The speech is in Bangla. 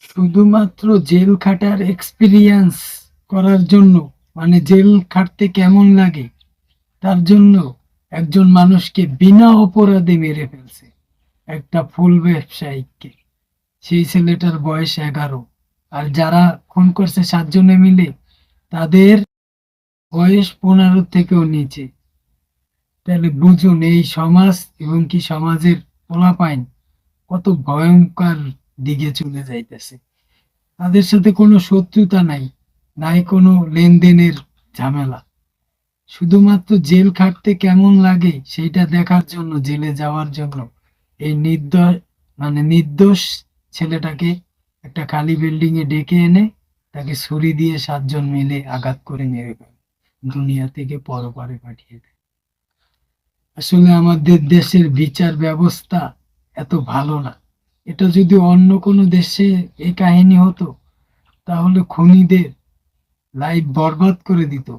শুধুমাত্র জেল খাটার এক্সপেরিয়েন্স করার জন্য, মানে জেল খাটতে কেমন লাগে তার জন্য একজন মানুষকে বিনা অপরাধে মেরে ফেলছে, একটা ফুল ব্যবসায়ীকে। সেই ছেলেটার বয়স 11। আর যারা খুন করছে 7 জনে মিলে, তাদের বয়স 15 থেকেও নিচে। তাহলে বুঝুন এই সমাজ এবং কি সমাজের পোলাপাইন কত ভয়ঙ্কর দিকে চলে যাইতেছে। তাদের সাথে কোনো শত্রুতা নাই, নাই কোনো লেনদেনের ঝামেলা। শুধুমাত্র জেল খাটতে কেমন লাগে সেইটা দেখার জন্য, জেলে যাওয়ার জন্য এই নির্দোষ ছেলেটাকে একটা খালি বিল্ডিং এ ডেকে এনে তাকে ছুরি দিয়ে 7 জন মিলে আঘাত করে মেরে ফেলে, দুনিয়া থেকে পরপারে পাঠিয়ে দেয়। আসলে আমাদের দেশের বিচার ব্যবস্থা এত ভালো না। এটা যদি অন্য কোনো দেশে এই কাহিনী হতো, তাহলে খুনিদের লাইফ বরবাদ করে দিত।